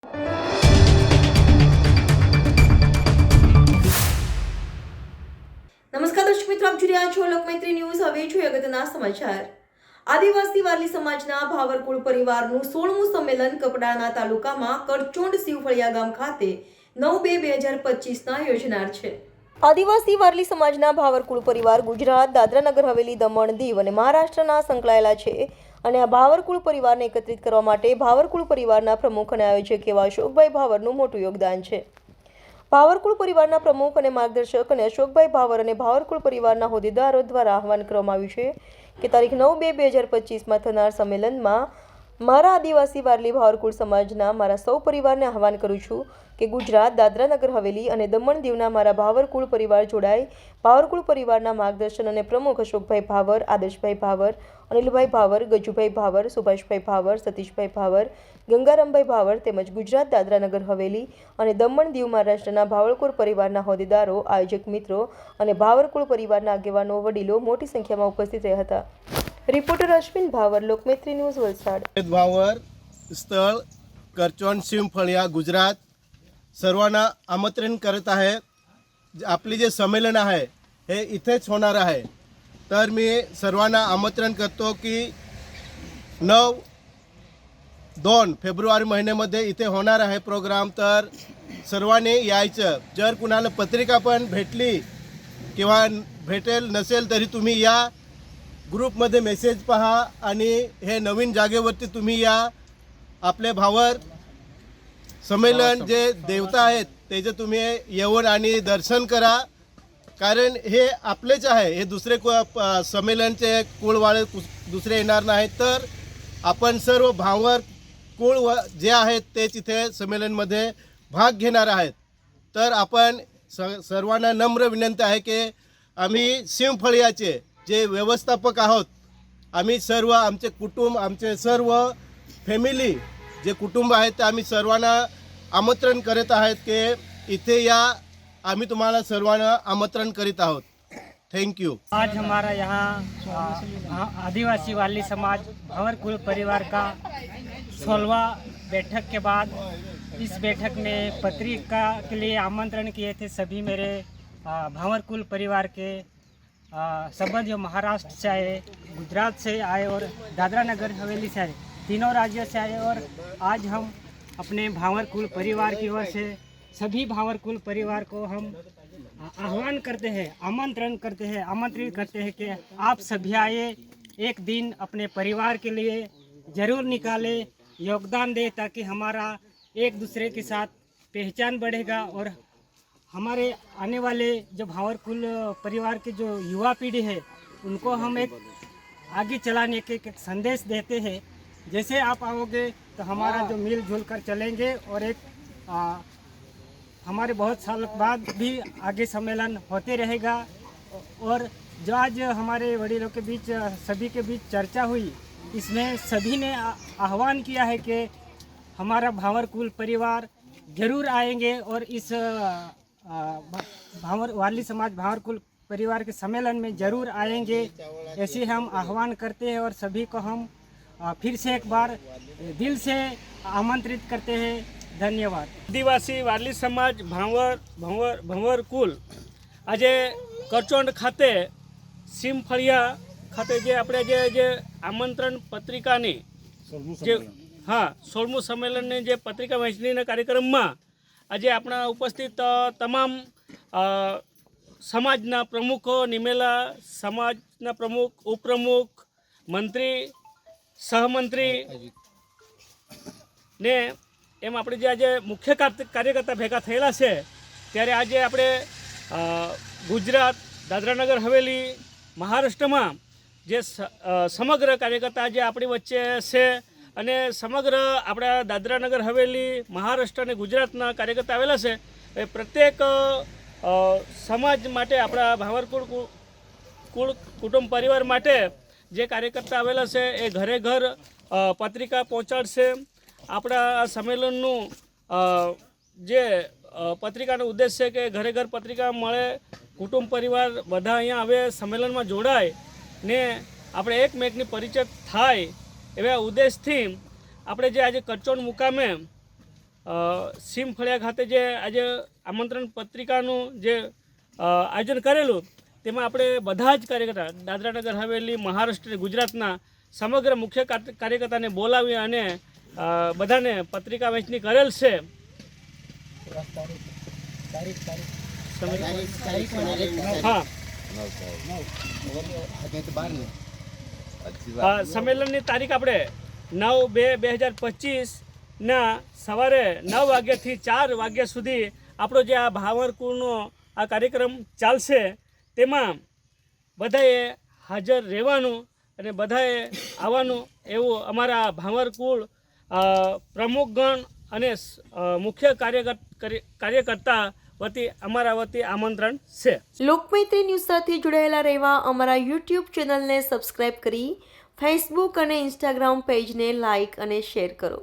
નમસ્કાર દર્શક મિત્રો, આપ જોઈ રહ્યા છો લોકમૈત્રી ન્યૂઝ। હવે જોઈએ અગત્યના સમાચાર। આદિવાસી વારલી સમાજના ભાવરકુળ પરિવારનું 16મું સંમેલન કપડાના તાલુકામાં કરચોંડ શિવફળિયા ગામ ખાતે 9/2/2025ના યોજનાર છે। આદિવાસી વારલી સમાજના ભાવરકુળ પરિવાર ગુજરાત, દાદરા નગર હવેલી, દમણ, દીવ અને મહારાષ્ટ્રના સંકળાયેલા છે અને આ ભાવરકુળ પરિવારને એકત્રિત કરવા માટે ભાવરકુળ પરિવારના પ્રમુખ અને આયોજક એવા અશોકભાઈ ભાવરનું મોટું યોગદાન છે। ભાવરકુળ પરિવારના પ્રમુખ અને માર્ગદર્શક અને અશોકભાઈ ભાવર અને ભાવરકુળ પરિવારના હોદ્દેદારો દ્વારા આહવાન કરવામાં આવ્યું છે કે તારીખ 9/2/2025માં થનાર સંમેલનમાં મારા આદિવાસી વારલી ભાવરકુળ સમાજના મારા સૌ પરિવારને આહવાન કરું છું કે ગુજરાત, દાદરા નગર હવેલી અને દમણ દીવના મારા ભાવરકુળ પરિવાર જોડાય। ભાવરકુળ પરિવારના માર્ગદર્શન અને પ્રમુખ અશોકભાઈ ભાવર, આદર્શભાઈ ભાવર, અનિલભાઈ power, Gajubhai power, Subhashbhai power, Satishbhai power, Gangarambhai power તેમજ ગુજરાત, દાદરા નગર હવેલી અને દમણ દીવ મહારાષ્ટ્રના ભાવરકુળ પરિવારના હોદ્દેદારો, આયોજક મિત્રો અને ભાવરકુળ પરિવારના આગેવાનો, વડીલો મોટી સંખ્યામાં ઉપસ્થિત રહ્યા હતા। रिपोर्टर अश्विन भावर, लोकमैत्री न्यूज, वलसाड। भावर स्थळ करचोंड शिवफळिया गुजरात सर्वांना आमंत्रण करत आहे। आपली जे संमेलन आहे हे इथेच होणार आहे, तर मी सर्वांना आमंत्रण करतो की 9-2 फेब्रुवारी महिन्यामध्ये इथे होणार आहे प्रोग्राम। तर सर्वांनी यायचं। जर कुणाला पत्रिका पण भेटली किंवा भेटेल नसेल तरी तुम्ही या, ग्रुपमध्ये मेसेज पहा आणि हे नवीन जागेवरती तुम्ही या। आपले भावर संमेलन जे देवता आहेत त्याचे तुम्ही येऊन आणि दर्शन करा, कारण हे आपलेच आहे। हे दुसरे संमेलनचे कुळवाळे दुसरे येणार नाहीत, तर आपण सर्व भावर कुळ जे आहेत तेच इथे संमेलनमध्ये भाग घेणार आहेत। तर आपण सर्वांना नम्र विनंती आहे की आम्ही शिवफळियाचे जे व्यवस्थापक आहोत, आम्ही सर्व आमचे कुटुंब, आमचे सर्व फॅमिली जे कुटुंब आहेत ते आम्ही सर्वांना आमंत्रण करत आहेत की इथे या। आम्ही तुम्हाला सर्वांना आमंत्रण करीत आहोत। Thank you. आज हमारा यहाँ आदिवासी वाली समाज भावरकुल परिवार का 16वां बैठक के बाद इस बैठक में पत्रिका के लिए आमंत्रण किए थे सभी मेरे भावरकुल परिवार के संबंध जो महाराष्ट्र से आए, गुजरात से आए और दादरा नगर हवेली से आए, तीनों राज्यों से आए। और आज हम अपने भावरकुल परिवार की ओर से सभी भावरकुल परिवार को हम आह्वान करते हैं, आमंत्रित करते हैं कि आप सभी आए, एक दिन अपने परिवार के लिए ज़रूर निकालें, योगदान दें, ताकि हमारा एक दूसरे के साथ पहचान बढ़ेगा और हमारे आने वाले जो भावरकुल परिवार के जो युवा पीढ़ी है उनको हम एक आगे चलाने के एक संदेश देते हैं। जैसे आप आओगे तो हमारा जो मिलजुल कर चलेंगे और एक हमारे बहुत साल बाद भी आगे सम्मेलन होते रहेगा। और जो आज हमारे वडीलों के बीच सभी के बीच चर्चा हुई, इसमें सभी ने आह्वान किया है कि हमारा भावरकुल परिवार जरूर आएंगे और इस भावर वाली समाज भावरकुल परिवार के सम्मेलन में ज़रूर आएंगे, ऐसे हम आह्वान करते हैं। और सभी को हम फिर से एक बार दिल से आमंत्रित करते हैं। धन्यवाद। आदिवासी वारली समाज भावरकुल आज करचोंड खाते शिवफळिया खाते जे આપણે જે આમંત્રણ પત્રિકાની જે 16મું સંમેલનની જે પત્રિકા વહેંચણીના કાર્યક્રમમાં આજે આપણા ઉપસ્થિત તમામ સમાજના પ્રમુખો, નિમેલા સમાજના પ્રમુખ, ઉપપ્રમુખ, મંત્રી, સહમંત્રી ને એમ આપણે જે આજે મુખ્ય કાર્યકર્તા ભેગા થયેલા છે, ત્યારે આજે આપણે ગુજરાત, દાદરાનગર હવેલી, મહારાષ્ટ્રમાં જે સમગ્ર કાર્યકર્તા આજે આપણી વચ્ચે છે અને સમગ્ર આપણા દાદરાનગર હવેલી, મહારાષ્ટ્ર અને ગુજરાતના કાર્યકર્તા આવેલા છે। એ પ્રત્યેક સમાજ માટે આપણા ભાવરકુળ કુટુંબ પરિવાર માટે જે કાર્યકર્તા આવેલા છે એ ઘરે ઘર પત્રિકા પહોંચાડશે। આપણા સંમેલનનું જે પત્રિકાનો ઉદ્દેશ છે કે ઘરે ઘર પત્રિકા મળે, કુટુંબ પરિવાર બધા અહીંયા આવે, સંમેલનમાં જોડાય ને આપણે એકમેકની પરિચય થાય, એવા ઉદ્દેશથી આપણે જે આજે કરચોંડ મુકામે સીમફળિયા ખાતે જે આજે આમંત્રણ પત્રિકાનું જે આયોજન કરેલું તેમાં આપણે બધા જ કાર્યકર્તા દાદરાનગર હવેલી મહારાષ્ટ્ર ગુજરાતના સમગ્ર મુખ્ય કાર્યકર્તાને બોલાવી અને બધાને પત્રિકા વહેંચણી કરેલ છે. હા, સંમેલનની તારીખ આપણે 9/2/2025ના સવારે 9 વાગ્યાથી 4 વાગ્યા સુધી આપણો જે આ ભાવરકુળનો આ કાર્યક્રમ ચાલશે તેમાં બધાએ હાજર રહેવાનું અને બધાએ આવવાનું એવું અમારા ભાવરકુળ પ્રમુખગણ અને મુખ્ય કાર્યકર્તા વતી અમારા વતી આમંત્રણ છે. લોકમૈત્રી ન્યૂઝ સાથે જોડાયેલા રહેવા અમારા યુટ્યુબ ચેનલને સબસ્ક્રાઇબ કરી ફેસબુક અને ઇન્સ્ટાગ્રામ પેજને લાઇક અને શેર કરો.